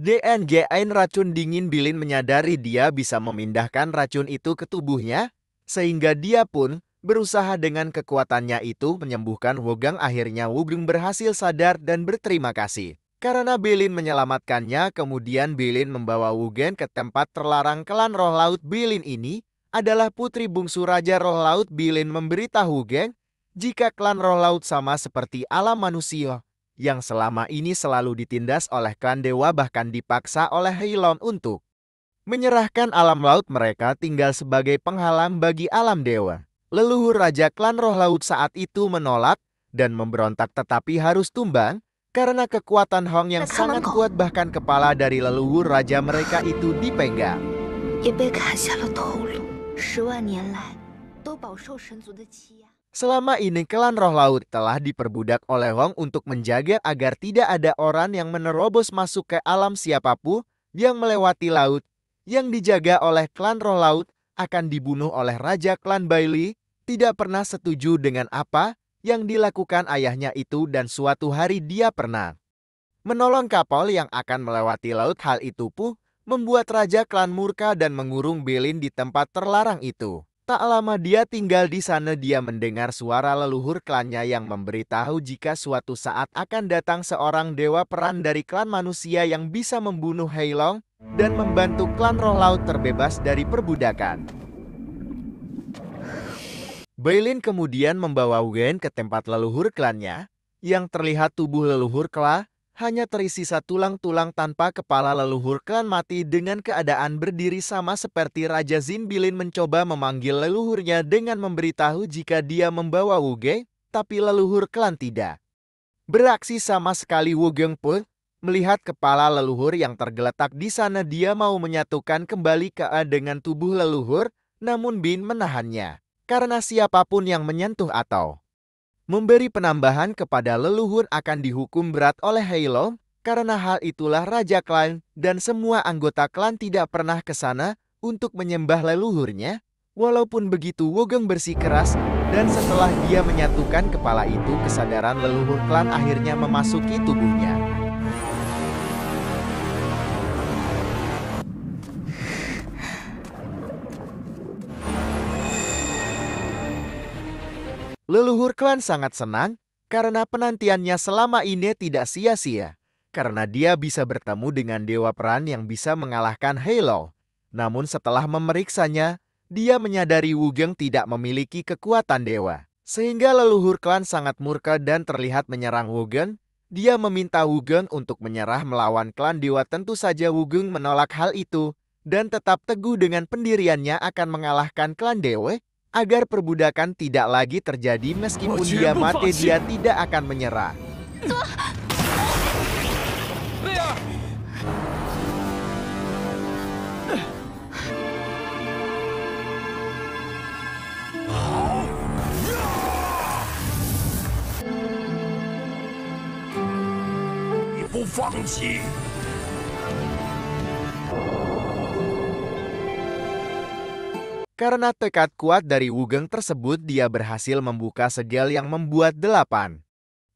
DNGN racun dingin Bilin menyadari dia bisa memindahkan racun itu ke tubuhnya, sehingga dia pun berusaha dengan kekuatannya itu menyembuhkan Wogang. Akhirnya Wogang berhasil sadar dan berterima kasih. Karena Bilin menyelamatkannya, kemudian Bilin membawa Wogang ke tempat terlarang klan roh laut. Bilin ini adalah putri bungsu Raja Roh Laut. Bilin memberitahu Wogang jika klan roh laut sama seperti alam manusia, yang selama ini selalu ditindas oleh klan dewa, bahkan dipaksa oleh Heilong untuk menyerahkan alam laut mereka tinggal sebagai penghalang bagi alam dewa. Leluhur Raja klan roh laut saat itu menolak dan memberontak, tetapi harus tumbang karena kekuatan Hong yang sangat kuat, bahkan kepala dari leluhur raja mereka itu dipegang. 也被砍下了头颅，10万年来都饱受神族的欺压。 Selama ini klan roh laut telah diperbudak oleh Hong untuk menjaga agar tidak ada orang yang menerobos masuk ke alam. Siapapun yang melewati laut yang dijaga oleh klan roh laut akan dibunuh oleh Raja klan Bailey. Tidak pernah setuju dengan apa yang dilakukan ayahnya itu, dan suatu hari dia pernah menolong kapal yang akan melewati laut. Hal itu pun membuat Raja klan murka dan mengurung Bilin di tempat terlarang itu. Tak lama dia tinggal di sana, dia mendengar suara leluhur klannya yang memberitahu jika suatu saat akan datang seorang dewa peran dari klan manusia yang bisa membunuh Heilong dan membantu klan roh laut terbebas dari perbudakan. Bailin kemudian membawa Wen ke tempat leluhur klannya, yang terlihat tubuh leluhur klan hanya terisi tulang-tulang tanpa kepala. Leluhur klan mati dengan keadaan berdiri sama seperti Raja Zin. Bilin mencoba memanggil leluhurnya dengan memberitahu jika dia membawa Wuge, tapi leluhur klan tidak beraksi sama sekali. Wugeng pun melihat kepala leluhur yang tergeletak di sana. Dia mau menyatukan kembali dengan tubuh leluhur, namun Bin menahannya. Karena siapapun yang menyentuh atau memberi penambahan kepada leluhur akan dihukum berat oleh Heilong. Karena hal itulah Raja klan dan semua anggota klan tidak pernah ke sana untuk menyembah leluhurnya. Walaupun begitu, Wogeng bersikeras, dan setelah dia menyatukan kepala itu, kesadaran leluhur klan akhirnya memasuki tubuhnya. Leluhur klan sangat senang karena penantiannya selama ini tidak sia-sia, karena dia bisa bertemu dengan dewa peran yang bisa mengalahkan Heilong. Namun setelah memeriksanya, dia menyadari Wugeng tidak memiliki kekuatan dewa, sehingga leluhur klan sangat murka dan terlihat menyerang Wugeng. Dia meminta Wugeng untuk menyerah melawan klan dewa. Tentu saja Wugeng menolak hal itu dan tetap teguh dengan pendiriannya akan mengalahkan klan dewa. Agar perbudakan tidak lagi terjadi, meskipun dia mati, dia tidak akan menyerah. Karena tekad kuat dari Wugeng tersebut, dia berhasil membuka segel yang membuat 8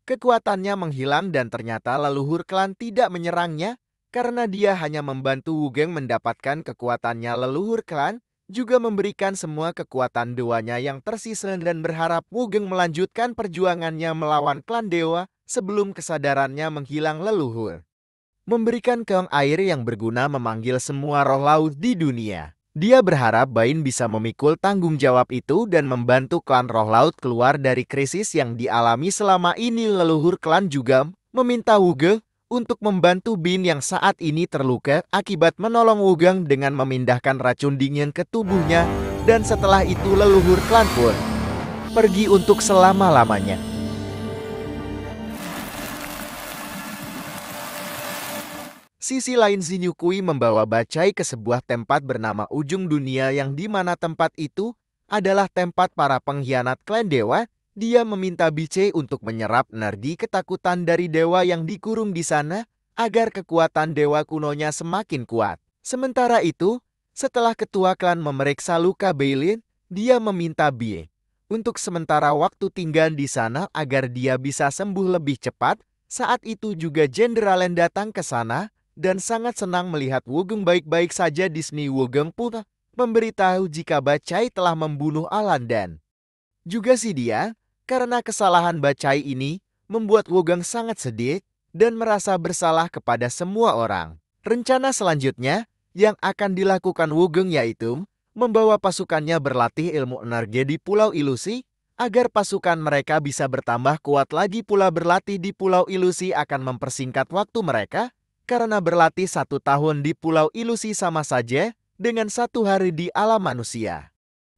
kekuatannya menghilang, dan ternyata leluhur klan tidak menyerangnya karena dia hanya membantu Wugeng mendapatkan kekuatannya. Leluhur klan juga memberikan semua kekuatan dewanya yang tersisa dan berharap Wugeng melanjutkan perjuangannya melawan klan dewa sebelum kesadarannya menghilang. Leluhur memberikan keong air yang berguna memanggil semua roh laut di dunia. Dia berharap Bain bisa memikul tanggung jawab itu dan membantu klan roh laut keluar dari krisis yang dialami selama ini. Leluhur klan juga meminta Wugeng untuk membantu Bin yang saat ini terluka akibat menolong Wugeng dengan memindahkan racun dingin ke tubuhnya. Dan setelah itu leluhur klan pun pergi untuk selama-lamanya. Sisi lain, Xinyu Kui membawa Bacai ke sebuah tempat bernama Ujung Dunia, yang di mana tempat itu adalah tempat para pengkhianat klan dewa. Dia meminta Bicai untuk menyerap energi ketakutan dari dewa yang dikurung di sana agar kekuatan dewa kunonya semakin kuat. Sementara itu, setelah ketua klan memeriksa luka Bailin, dia meminta Bie untuk sementara waktu tinggal di sana agar dia bisa sembuh lebih cepat. Saat itu juga Jenderalen datang ke sana dan sangat senang melihat Wugeng baik-baik saja. Disney Wugeng pun memberitahu jika Bacai telah membunuh Alan dan juga si dia. Karena kesalahan Bacai ini membuat Wugeng sangat sedih dan merasa bersalah kepada semua orang. Rencana selanjutnya yang akan dilakukan Wugeng yaitu membawa pasukannya berlatih ilmu energi di Pulau Ilusi agar pasukan mereka bisa bertambah kuat lagi. Pula berlatih di Pulau Ilusi akan mempersingkat waktu mereka karena berlatih 1 tahun di Pulau Ilusi sama saja dengan 1 hari di alam manusia.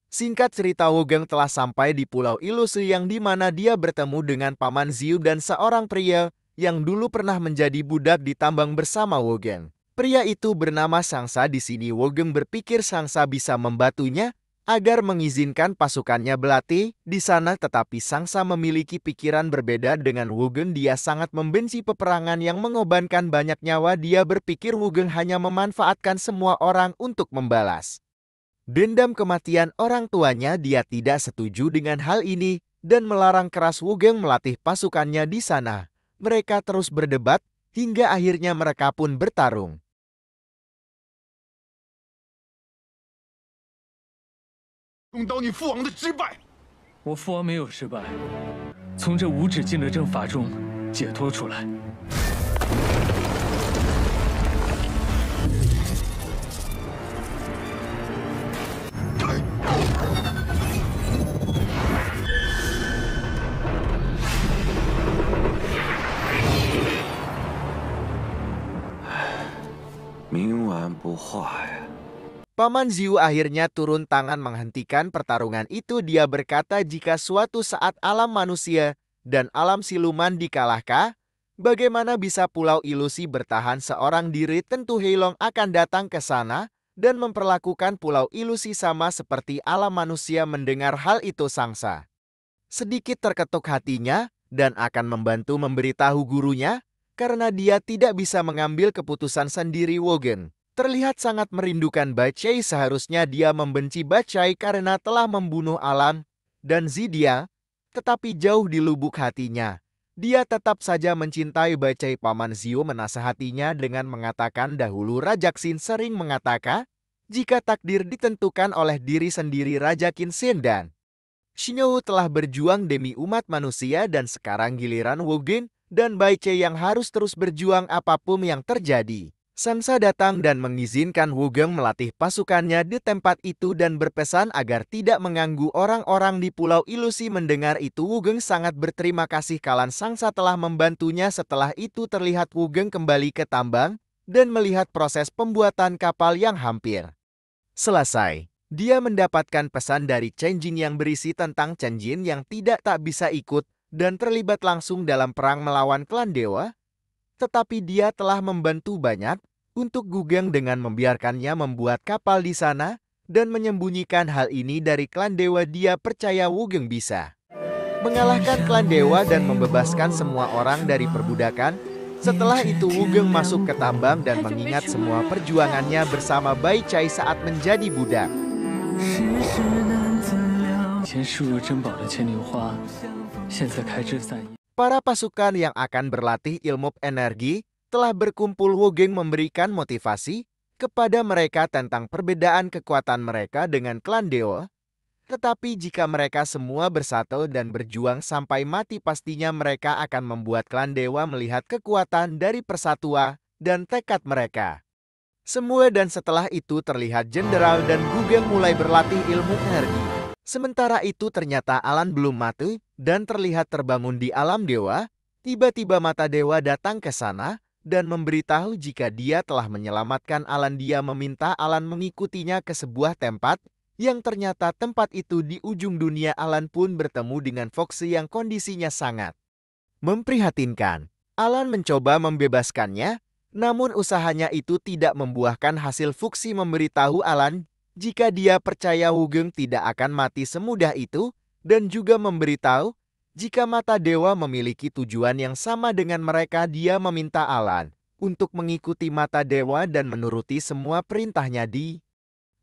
Singkat cerita, Wugeng telah sampai di Pulau Ilusi yang dimana dia bertemu dengan Paman Ziu dan seorang pria yang dulu pernah menjadi budak di tambang bersama Wugeng. Pria itu bernama Sangsa. Di sini Wugeng berpikir Sangsa bisa membantunya agar mengizinkan pasukannya berlatih di sana, tetapi Sangsa memiliki pikiran berbeda dengan Wugeng. Dia sangat membenci peperangan yang mengorbankan banyak nyawa. Dia berpikir Wugeng hanya memanfaatkan semua orang untuk membalas dendam kematian orang tuanya. Dia tidak setuju dengan hal ini dan melarang keras Wugeng melatih pasukannya di sana. Mereka terus berdebat hingga akhirnya mereka pun bertarung. 用到你父王的失败。我父王没有失败，从这无止境的阵法中解脱出来。冥顽不化呀。 Paman Ziu akhirnya turun tangan menghentikan pertarungan itu. Dia berkata jika suatu saat alam manusia dan alam siluman dikalahkan, bagaimana bisa Pulau Ilusi bertahan seorang diri? Tentu Heilong akan datang ke sana dan memperlakukan Pulau Ilusi sama seperti alam manusia. Mendengar hal itu Sangsa sedikit terketuk hatinya dan akan membantu memberitahu gurunya karena dia tidak bisa mengambil keputusan sendiri. Wugeng terlihat sangat merindukan Bacai. Seharusnya dia membenci Bacai karena telah membunuh Alan dan Zidia, tetapi jauh di lubuk hatinya dia tetap saja mencintai Bacai. Paman Ziu menasehatinya dengan mengatakan dahulu Raja Xin sering mengatakan jika takdir ditentukan oleh diri sendiri. Raja Xin dan Xinyou telah berjuang demi umat manusia dan sekarang giliran Wugeng dan Bacai yang harus terus berjuang apapun yang terjadi. Sangsa datang dan mengizinkan Wugeng melatih pasukannya di tempat itu dan berpesan agar tidak mengganggu orang-orang di Pulau Ilusi. Mendengar itu Wugeng sangat berterima kasih kalan Sangsa telah membantunya. Setelah itu terlihat Wugeng kembali ke tambang dan melihat proses pembuatan kapal yang hampir selesai. Dia mendapatkan pesan dari Chen Jin yang berisi tentang Chen Jin yang tak bisa ikut dan terlibat langsung dalam perang melawan klan dewa. Tetapi dia telah membantu banyak untuk Wugeng dengan membiarkannya membuat kapal di sana dan menyembunyikan hal ini dari klan dewa. Dia percaya Wugeng bisa mengalahkan klan dewa dan membebaskan semua orang dari perbudakan. Setelah itu Wugeng masuk ke tambang dan mengingat semua perjuangannya bersama Bacai saat menjadi budak. Para pasukan yang akan berlatih ilmu energi telah berkumpul. Wugeng memberikan motivasi kepada mereka tentang perbedaan kekuatan mereka dengan klan dewa. Tetapi jika mereka semua bersatu dan berjuang sampai mati, pastinya mereka akan membuat klan dewa melihat kekuatan dari persatuan dan tekad mereka semua. Dan setelah itu terlihat Jenderal dan Wugeng mulai berlatih ilmu energi. Sementara itu ternyata Alan belum mati dan terlihat terbangun di alam dewa. Tiba-tiba mata dewa datang ke sana dan memberitahu jika dia telah menyelamatkan Alan. Dia meminta Alan mengikutinya ke sebuah tempat yang ternyata tempat itu di ujung dunia. Alan pun bertemu dengan Foxy yang kondisinya sangat memprihatinkan. Alan mencoba membebaskannya, namun usahanya itu tidak membuahkan hasil. Foxy memberitahu Alan jika dia percaya Wugeng tidak akan mati semudah itu dan juga memberitahu jika mata dewa memiliki tujuan yang sama dengan mereka. Dia meminta Alan untuk mengikuti mata dewa dan menuruti semua perintahnya. Di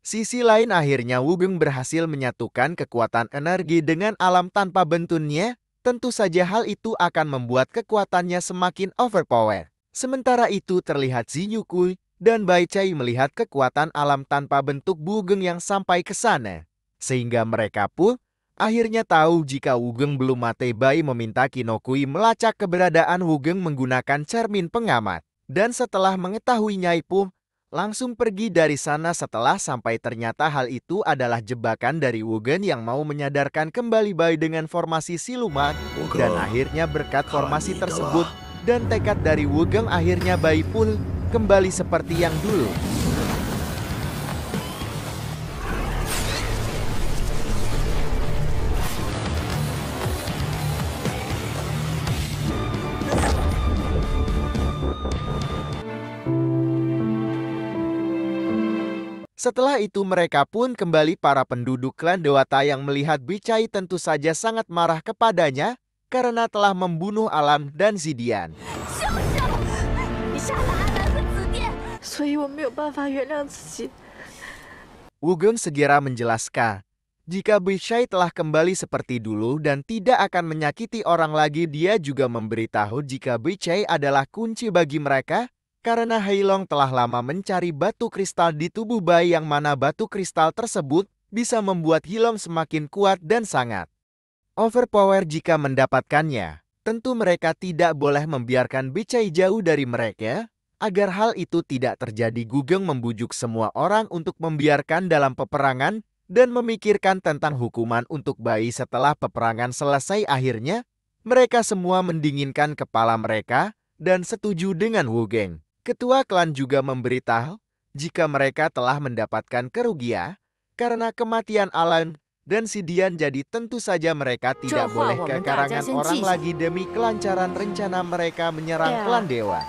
sisi lain akhirnya Wugeng berhasil menyatukan kekuatan energi dengan alam tanpa bentunnya. Tentu saja hal itu akan membuat kekuatannya semakin overpower. Sementara itu terlihat Xinyukui dan Baichai melihat kekuatan alam tanpa bentuk Wugeng yang sampai ke sana. Sehingga mereka pun akhirnya tahu jika Wugeng belum mati. Bai meminta Kinokui melacak keberadaan Wugeng menggunakan cermin pengamat. Dan setelah mengetahui Nyai Pum, langsung pergi dari sana. Setelah sampai ternyata hal itu adalah jebakan dari Wugeng yang mau menyadarkan kembali Bai dengan formasi siluman. Dan akhirnya berkat formasi tersebut dan tekad dari Wugeng akhirnya Bai pun kembali seperti yang dulu. Setelah itu mereka pun kembali. Para penduduk klan Dewata yang melihat Baichai tentu saja sangat marah kepadanya karena telah membunuh Alam dan Zidian. 你杀了阿南和紫电，所以我没有办法原谅自己。 Wugeng segera menjelaskan, jika Baichai telah kembali seperti dulu dan tidak akan menyakiti orang lagi. Dia juga memberitahu jika Baichai adalah kunci bagi mereka, karena Heilong telah lama mencari batu kristal di tubuh Bai, yang mana batu kristal tersebut bisa membuat Heilong semakin kuat dan sangat overpower jika mendapatkannya. Tentu mereka tidak boleh membiarkan Baichai jauh dari mereka. Agar hal itu tidak terjadi, Wugeng membujuk semua orang untuk membiarkan dalam peperangan dan memikirkan tentang hukuman untuk Bai setelah peperangan selesai. Akhirnya, mereka semua mendinginkan kepala mereka dan setuju dengan Wugeng. Ketua klan juga memberitahu jika mereka telah mendapatkan kerugian karena kematian Alan dan Zidian. Jadi tentu saja mereka tidak boleh kekarangan orang lagi demi kelancaran rencana mereka menyerang klan dewa.